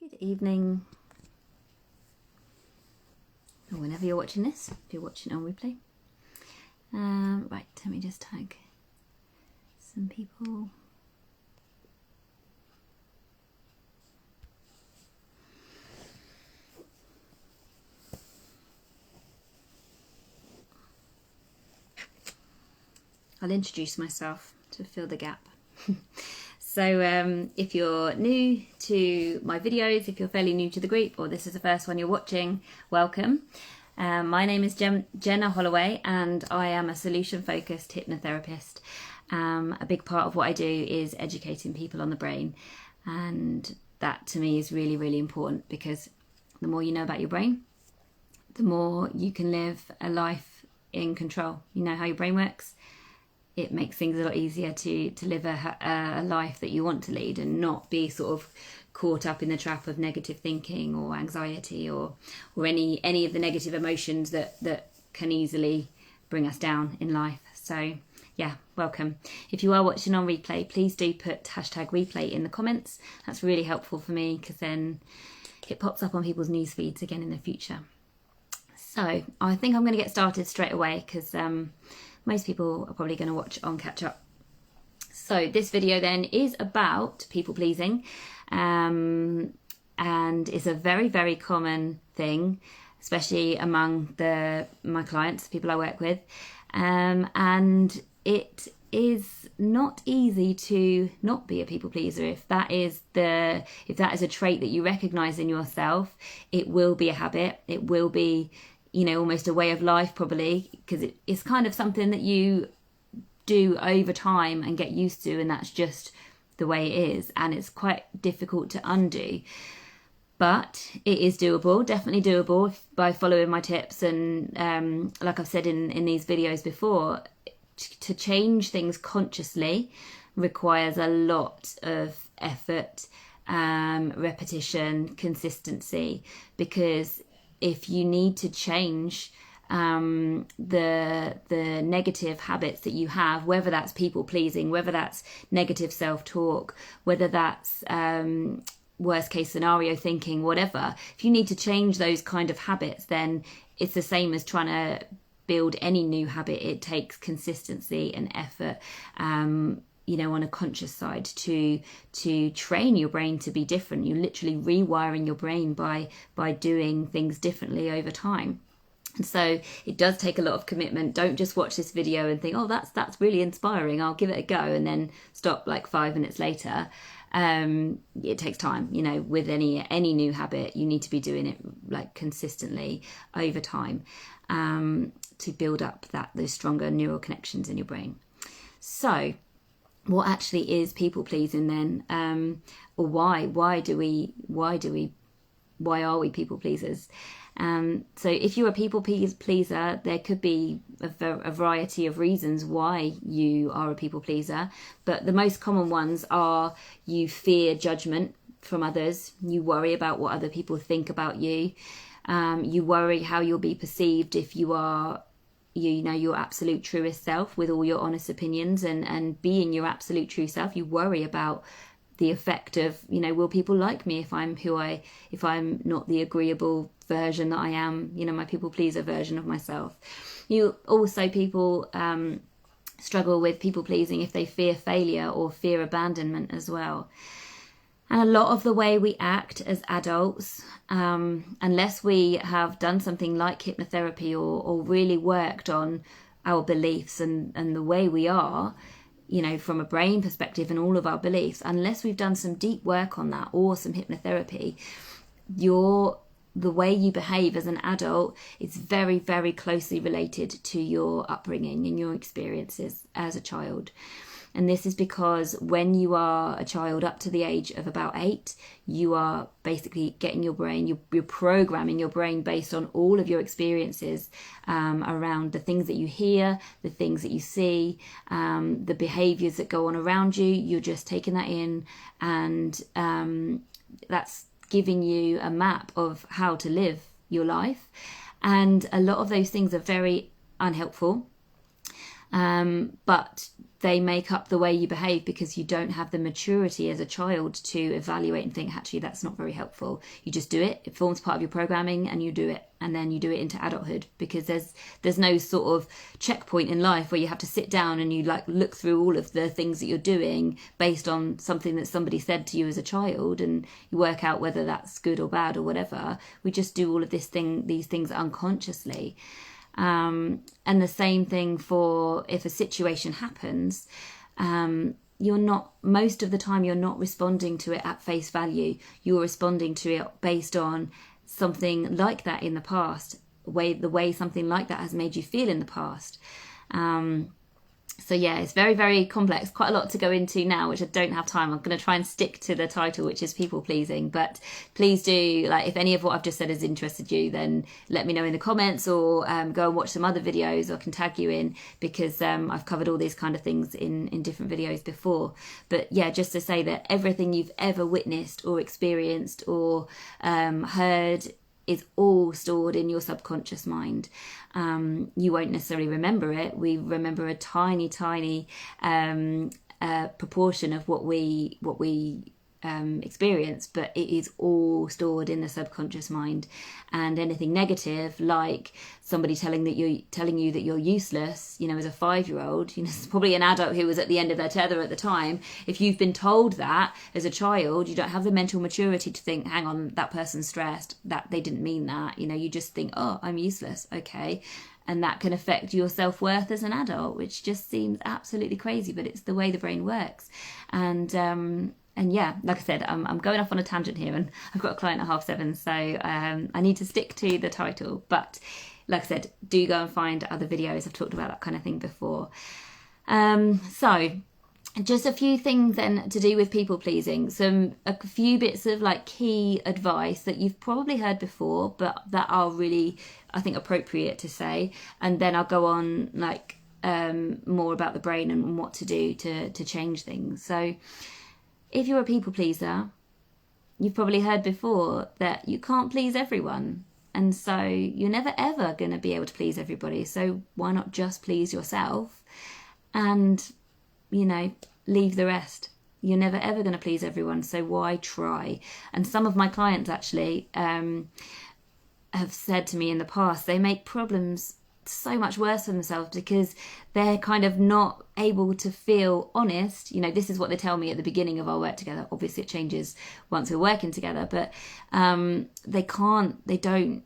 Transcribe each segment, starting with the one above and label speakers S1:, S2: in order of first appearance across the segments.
S1: Good evening, or whenever you're watching this, if you're watching on replay. Right, let me just tag some people. I'll introduce myself to fill the gap. So if you're new to my videos, if you're fairly new to the group, or this is the first one you're watching, welcome. My name is Jenna Holloway, and I am a solution-focused hypnotherapist. A big part of what I do is educating people on the brain, and that to me is really, really important, because the more you know about your brain, the more you can live a life in control. You know how your brain works. It makes things a lot easier to live a life that you want to lead, and not be sort of caught up in the trap of negative thinking or anxiety or any of the negative emotions that can easily bring us down in life. So yeah, welcome. If you are watching on replay, please do put #replay in the comments. That's really helpful for me, because then it pops up on people's news feeds again in the future. So I think I'm going to get started straight away, because most people are probably going to watch on catch up. So this video then is about people pleasing, and it's a very, very common thing, especially among my clients, people I work with, and it is not easy to not be a people pleaser. If that is a trait that you recognize in yourself, it will be a habit. It will be, almost a way of life, probably, because it's kind of something that you do over time and get used to, and that's just the way it is, and it's quite difficult to undo. But it is doable, definitely doable, by following my tips, and like I've said in these videos before, to change things consciously requires a lot of effort, repetition, consistency, because if you need to change the negative habits that you have, whether that's people pleasing, whether that's negative self-talk, whether that's worst case scenario thinking, whatever, if you need to change those kind of habits, then it's the same as trying to build any new habit. It takes consistency and effort, on a conscious side, to train your brain to be different. You're literally rewiring your brain by doing things differently over time. And so it does take a lot of commitment. Don't just watch this video and think, oh, that's really inspiring, I'll give it a go, and then stop like 5 minutes later. It takes time, with any new habit. You need to be doing it like consistently over time, to build up those stronger neural connections in your brain. So what actually is people pleasing then, or why are we people pleasers? So if you're a people pleaser, there could be a variety of reasons why you are a people pleaser, but the most common ones are you fear judgment from others, you worry about what other people think about you, you worry how you'll be perceived if you are your absolute truest self, with all your honest opinions and being your absolute true self. You worry about the effect of, will people like me if I'm not the agreeable version that I am, my people pleaser version of myself. People struggle with people pleasing if they fear failure or fear abandonment as well. And a lot of the way we act as adults, unless we have done something like hypnotherapy or really worked on our beliefs and the way we are, from a brain perspective and all of our beliefs, unless we've done some deep work on that or some hypnotherapy, the way you behave as an adult is very, very closely related to your upbringing and your experiences as a child. And this is because when you are a child up to the age of about 8, you are basically getting your brain, you're programming your brain based on all of your experiences around the things that you hear, the things that you see, the behaviours that go on around you. You're just taking that in, and that's giving you a map of how to live your life. And a lot of those things are very unhelpful. But they make up the way you behave because you don't have the maturity as a child to evaluate and think, actually, that's not very helpful. You just do it. It forms part of your programming and you do it. And then you do it into adulthood, because there's no sort of checkpoint in life where you have to sit down and you like look through all of the things that you're doing based on something that somebody said to you as a child, and you work out whether that's good or bad or whatever. We just do all of these things unconsciously. And the same thing for if a situation happens, most of the time you're not responding to it at face value. You're responding to it based on something like that in the past, the way something like that has made you feel in the past. So yeah, it's very, very complex. Quite a lot to go into now, which I don't have time. I'm going to try and stick to the title, which is people pleasing. But please do, like, if any of what I've just said has interested you, then let me know in the comments, or go and watch some other videos, or can tag you in, because I've covered all these kind of things in different videos before. But yeah, just to say that everything you've ever witnessed or experienced or heard is all stored in your subconscious mind. You won't necessarily remember it. We remember a tiny proportion of what we experience, but it is all stored in the subconscious mind. And anything negative, like somebody telling you that you're useless, as a 5-year-old, it's probably an adult who was at the end of their tether at the time. If you've been told that as a child, you don't have the mental maturity to think, hang on, that person's stressed, that they didn't mean that. You just think, oh, I'm useless, okay. And that can affect your self-worth as an adult, which just seems absolutely crazy, but it's the way the brain works. And yeah, like I said, I'm going off on a tangent here, and I've got a client at 7:30, so I need to stick to the title. But like I said, do go and find other videos. I've talked about that kind of thing before. So just a few things then to do with people pleasing. A few bits of like key advice that you've probably heard before, but that are really, I think, appropriate to say. And then I'll go on like more about the brain and what to do to change things. So if you're a people pleaser, you've probably heard before that you can't please everyone. And so you're never ever going to be able to please everybody. So why not just please yourself and, leave the rest? You're never ever going to please everyone. So why try? And some of my clients actually have said to me in the past, they make problems so much worse for themselves because they're kind of not able to feel honest. This is what they tell me at the beginning of our work together. Obviously it changes once we're working together, but they don't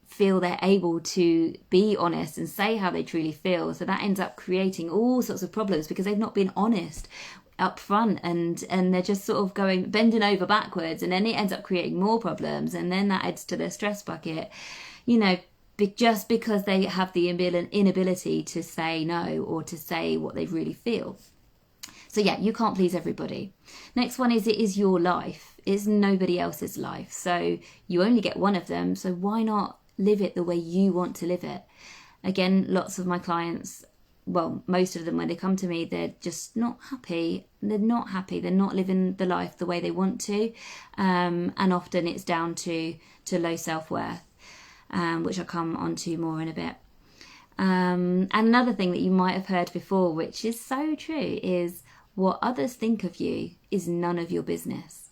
S1: feel they're able to be honest and say how they truly feel. So that ends up creating all sorts of problems because they've not been honest up front, and they're just sort of bending over backwards, and then it ends up creating more problems, and then that adds to their stress bucket, just because they have the inability to say no or to say what they really feel. So yeah, you can't please everybody. Next one is, it is your life. It's nobody else's life. So you only get one of them. So why not live it the way you want to live it? Again, lots of my clients, well, most of them, when they come to me, they're just not happy. They're not happy. They're not living the life the way they want to. And often it's down to low self-worth. Which I'll come on to more in a bit. And another thing that you might have heard before, which is so true, is what others think of you is none of your business.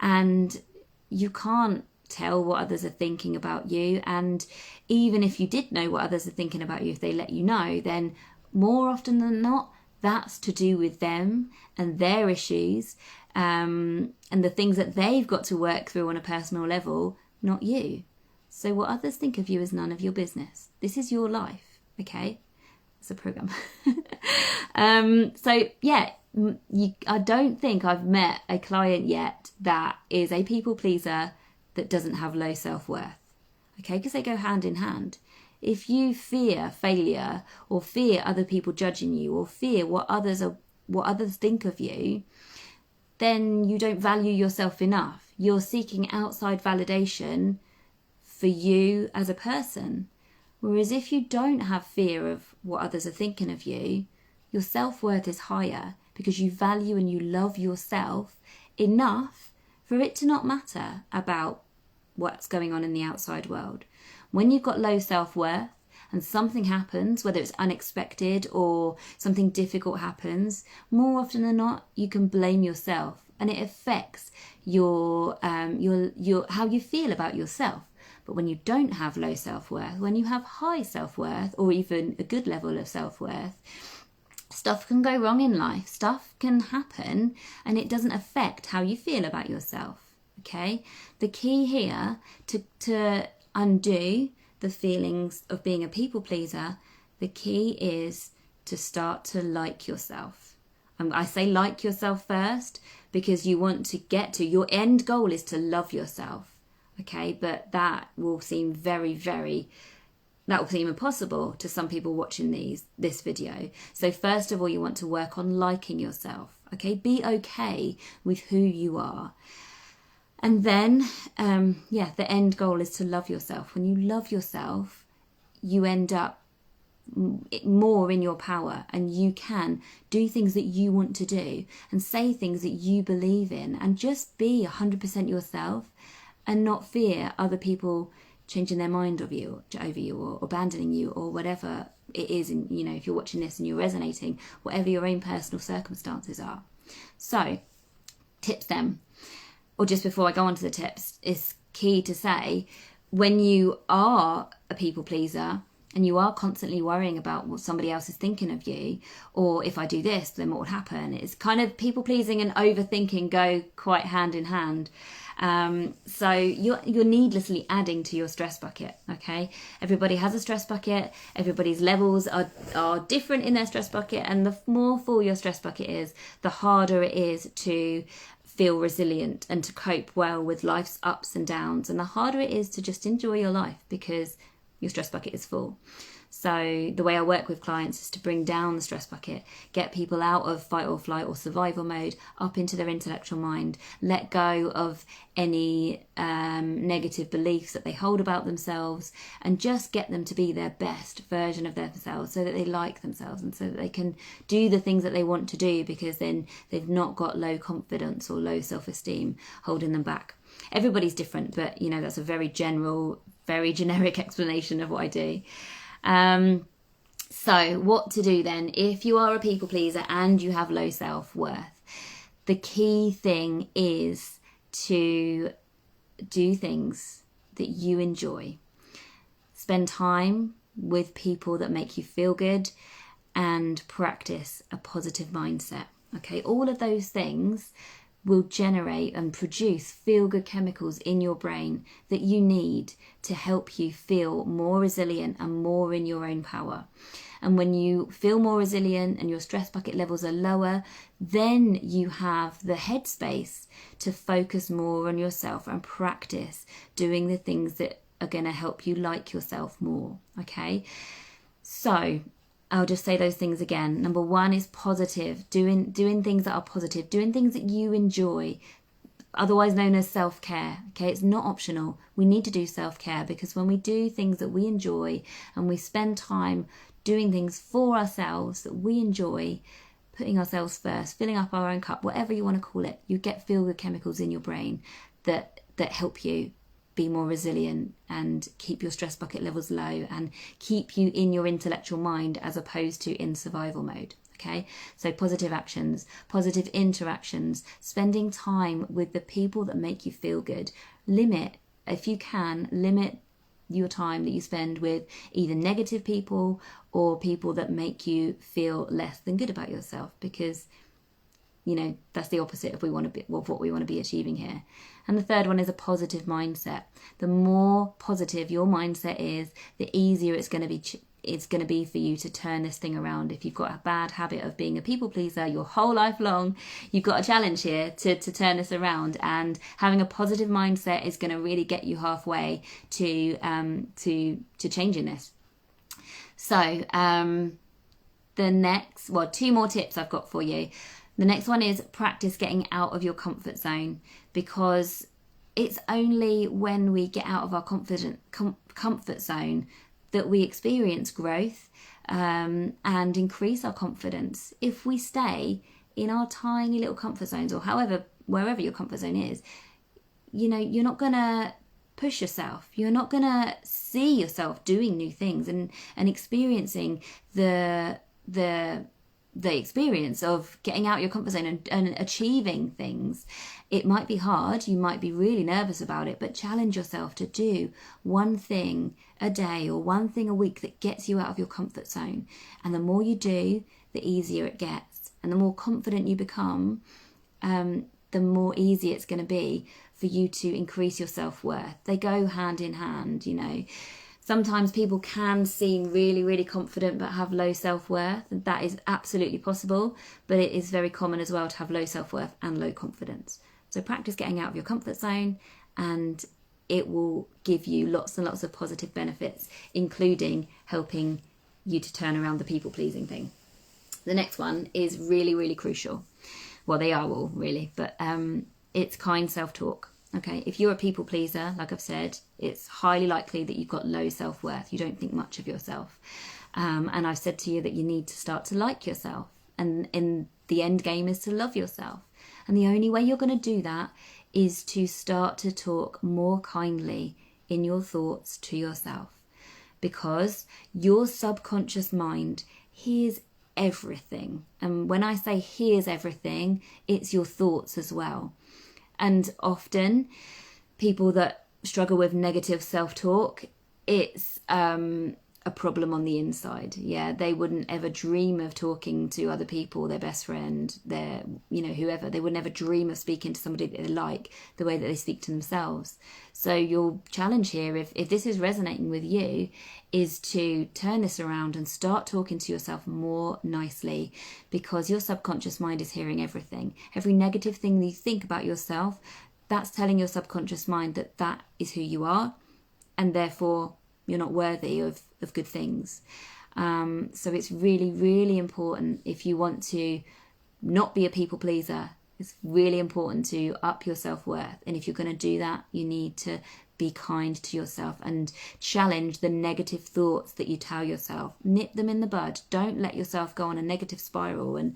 S1: And you can't tell what others are thinking about you. And even if you did know what others are thinking about you, if they let you know, then more often than not, that's to do with them and their issues, and the things that they've got to work through on a personal level, not you. So what others think of you is none of your business. This is your life, okay? It's a program. So yeah, I don't think I've met a client yet that is a people pleaser that doesn't have low self-worth, okay? Because they go hand in hand. If you fear failure, or fear other people judging you, or fear what others think of you, then you don't value yourself enough. You're seeking outside validation for you as a person. Whereas if you don't have fear of what others are thinking of you, your self-worth is higher because you value and you love yourself enough for it to not matter about what's going on in the outside world. When you've got low self-worth and something happens, whether it's unexpected or something difficult happens, more often than not, you can blame yourself, and it affects your how you feel about yourself. But when you don't have low self-worth, when you have high self-worth, or even a good level of self-worth, stuff can go wrong in life. Stuff can happen, and it doesn't affect how you feel about yourself. Okay? The key here to undo the feelings of being a people pleaser, the key is to start to like yourself. I say like yourself first because you want to get to, your end goal is to love yourself. Okay? But that will seem that will seem impossible to some people watching this video. So first of all, you want to work on liking yourself. Okay? Be okay with who you are. And then, the end goal is to love yourself. When you love yourself, you end up more in your power, and you can do things that you want to do and say things that you believe in, and just be 100% yourself and not fear other people changing their mind over you or abandoning you or whatever it is. And if you're watching this and you're resonating, whatever your own personal circumstances are. So tips then, or just before I go on to the tips, it's key to say, when you are a people pleaser and you are constantly worrying about what somebody else is thinking of you, or if I do this, then what would happen? It's kind of people pleasing and overthinking go quite hand in hand. So you're needlessly adding to your stress bucket. Okay, everybody has a stress bucket. Everybody's levels are different in their stress bucket, and the more full your stress bucket is, the harder it is to feel resilient and to cope well with life's ups and downs, and the harder it is to just enjoy your life because your stress bucket is full. So the way I work with clients is to bring down the stress bucket, get people out of fight or flight or survival mode, up into their intellectual mind, let go of any negative beliefs that they hold about themselves, and just get them to be their best version of themselves so that they like themselves and so that they can do the things that they want to do, because then they've not got low confidence or low self-esteem holding them back. Everybody's different, but that's a very general, very generic explanation of what I do. So what to do then if you are a people pleaser and you have low self-worth? The key thing is to do things that you enjoy. Spend time with people that make you feel good and practice a positive mindset. Okay, all of those things will generate and produce feel-good chemicals in your brain that you need to help you feel more resilient and more in your own power. And when you feel more resilient and your stress bucket levels are lower, then you have the headspace to focus more on yourself and practice doing the things that are going to help you like yourself more. Okay, so I'll just say those things again. Number one is positive, doing things that are positive, doing things that you enjoy, otherwise known as self-care. Okay, it's not optional. We need to do self-care, because when we do things that we enjoy and we spend time doing things for ourselves that we enjoy, putting ourselves first, filling up our own cup, whatever you want to call it, you get feel-good chemicals in your brain that help you be more resilient and keep your stress bucket levels low and keep you in your intellectual mind as opposed to in survival mode. Okay, so positive actions, positive interactions, spending time with the people that make you feel good. If you can, limit your time that you spend with either negative people or people that make you feel less than good about yourself, because that's the opposite of what we want to be achieving here. And the third one is a positive mindset. The more positive your mindset is, the easier it's going to be for you to turn this thing around. If you've got a bad habit of being a people pleaser your whole life long, you've got a challenge here to turn this around. And having a positive mindset is going to really get you halfway to changing this. So the next, two more tips I've got for you. The next one is practice getting out of your comfort zone, because it's only when we get out of our comfort zone that we experience growth and increase our confidence. If we stay in our tiny little comfort zones, or wherever your comfort zone is, you're not going to push yourself. You're not going to see yourself doing new things and experiencing the experience of getting out your comfort zone and achieving things. It might be hard, you might be really nervous about it, but challenge yourself to do one thing a day or one thing a week that gets you out of your comfort zone. And the more you do, the easier it gets. And the more confident you become, the more easy it's going to be for you to increase your self-worth. They go hand in hand, you know. Sometimes people can seem really, really confident but have low self-worth. And that is absolutely possible, but it is very common as well to have low self-worth and low confidence. So practice getting out of your comfort zone, and it will give you lots and lots of positive benefits, including helping you to turn around the people-pleasing thing. The next one is really, really crucial. Well, they are all really, but it's kind self-talk. Okay, if you're a people pleaser, like I've said, it's highly likely that you've got low self-worth. You don't think much of yourself. And I've said to you that you need to start to like yourself. And in the end game is to love yourself. And the only way you're going to do that is to start to talk more kindly in your thoughts to yourself. Because your subconscious mind hears everything. And when I say hears everything, it's your thoughts as well. And often people that struggle with negative self-talk, it's a problem on the inside. Yeah, they wouldn't ever dream of talking to other people, their best friend, their, you know, whoever. They would never dream of speaking to somebody that they like the way that they speak to themselves. So your challenge here, if this is resonating with you, is to turn this around and start talking to yourself more nicely, because your subconscious mind is hearing everything. Every negative thing that you think about yourself, that's telling your subconscious mind that that is who you are, and therefore you're not worthy of good things. So it's really, really important, if you want to not be a people pleaser, it's really important to up your self-worth. And if you're going to do that, you need to be kind to yourself and challenge the negative thoughts that you tell yourself. Nip them in the bud. Don't let yourself go on a negative spiral, and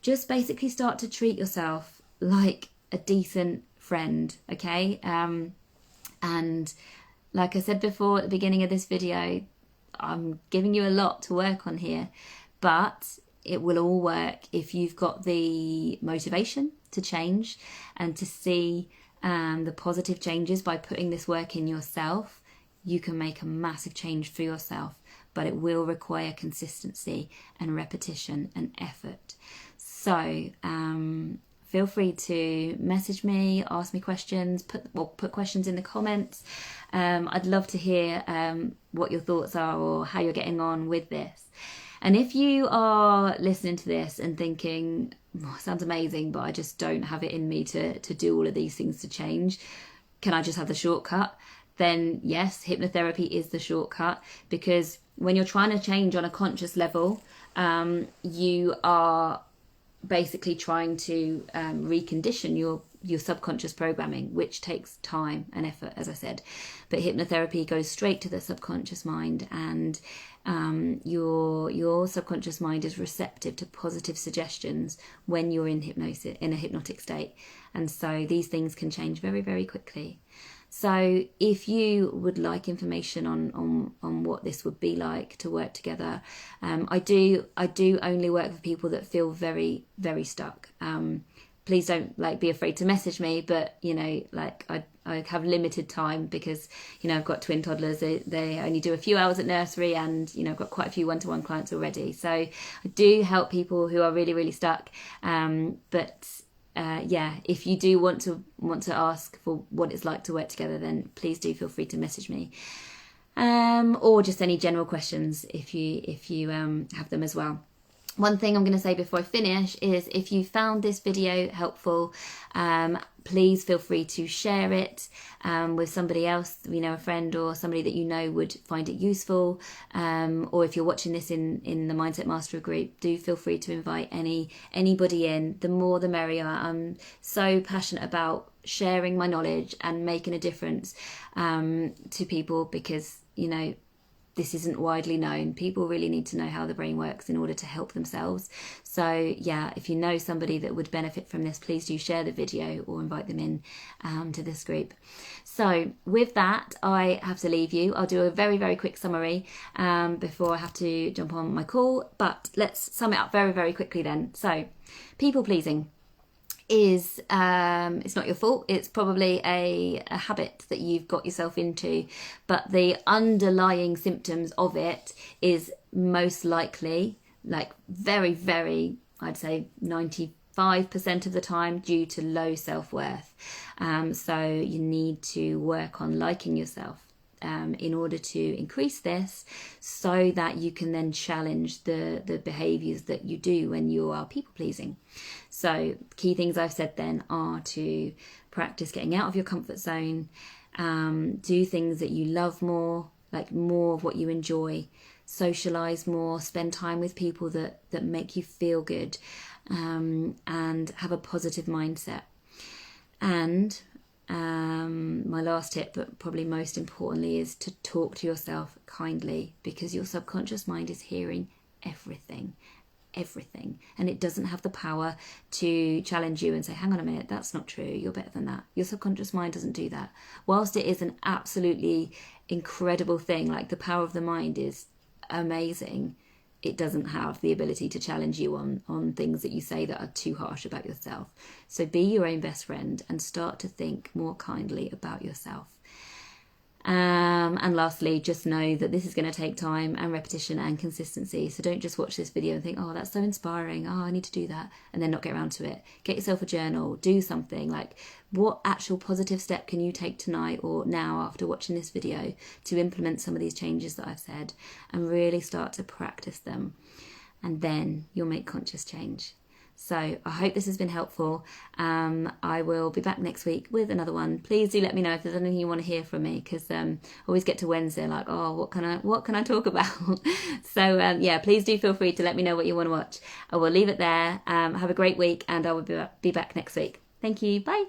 S1: just basically start to treat yourself like a decent friend, okay? And like I said before at the beginning of this video, I'm giving you a lot to work on here, but it will all work if you've got the motivation to change and to see the positive changes. By putting this work in yourself, you can make a massive change for yourself, but it will require consistency and repetition and effort. So feel free to message me, ask me questions, put questions in the comments. I'd love to hear what your thoughts are or how you're getting on with this. And if you are listening to this and thinking, oh, sounds amazing, but I just don't have it in me to do all of these things to change, can I just have the shortcut? Then yes, hypnotherapy is the shortcut, because when you're trying to change on a conscious level, you are basically trying to recondition your subconscious programming, which takes time and effort, as I said. But hypnotherapy goes straight to the subconscious mind, and your subconscious mind is receptive to positive suggestions when you're in hypnosis, in a hypnotic state. And so these things can change very, very quickly. So if you would like information on what this would be like to work together, I do only work with people that feel very, very stuck. Please don't be afraid to message me, but I have limited time because I've got twin toddlers. They only do a few hours at nursery, and I've got quite a few one-to-one clients already. So I do help people who are really, really stuck. If you do want to ask for what it's like to work together, then please do feel free to message me, or just any general questions if you have them as well. One thing I'm going to say before I finish is, if you found this video helpful, please feel free to share it with somebody else, a friend or somebody that would find it useful. Or if you're watching this in the Mindset Mastery group, do feel free to invite anybody in. The more the merrier. I'm so passionate about sharing my knowledge and making a difference to people, because this isn't widely known. People really need to know how the brain works in order to help themselves. So yeah, if you know somebody that would benefit from this, please do share the video or invite them in to this group. So with that, I have to leave you. I'll do a very, very quick summary before I have to jump on my call, but let's sum it up very, very quickly then. So people pleasing is it's not your fault. It's probably a habit that you've got yourself into, but the underlying symptoms of it is most likely, like very, very, I'd say 95% of the time, due to low self-worth. So you need to work on liking yourself in order to increase this, so that you can then challenge the behaviours that you do when you are people pleasing. So key things I've said then are to practice getting out of your comfort zone, do things that you love more, like more of what you enjoy, socialise more, spend time with people that make you feel good, and have a positive mindset. And my last tip, but probably most importantly, is to talk to yourself kindly, because your subconscious mind is hearing everything, and it doesn't have the power to challenge you and say, hang on a minute, that's not true, you're better than that. Your subconscious mind doesn't do that. Whilst it is an absolutely incredible thing, like the power of the mind is amazing, it doesn't have the ability to challenge you on things that you say that are too harsh about yourself. So be your own best friend and start to think more kindly about yourself. And lastly, just know that this is going to take time and repetition and consistency. So don't just watch this video and think, oh, that's so inspiring, oh, I need to do that, and then not get around to it. Get yourself a journal, do something. Like, what actual positive step can you take tonight or now after watching this video to implement some of these changes that I've said, and really start to practice them, and then you'll make conscious change. So I hope this has been helpful. I will be back next week with another one. Please do let me know if there's anything you want to hear from me, because I always get to Wednesday like, oh, what can I talk about? So yeah, please do feel free to let me know what you want to watch. I will leave it there. Have a great week, and I will be back next week. Thank you. Bye.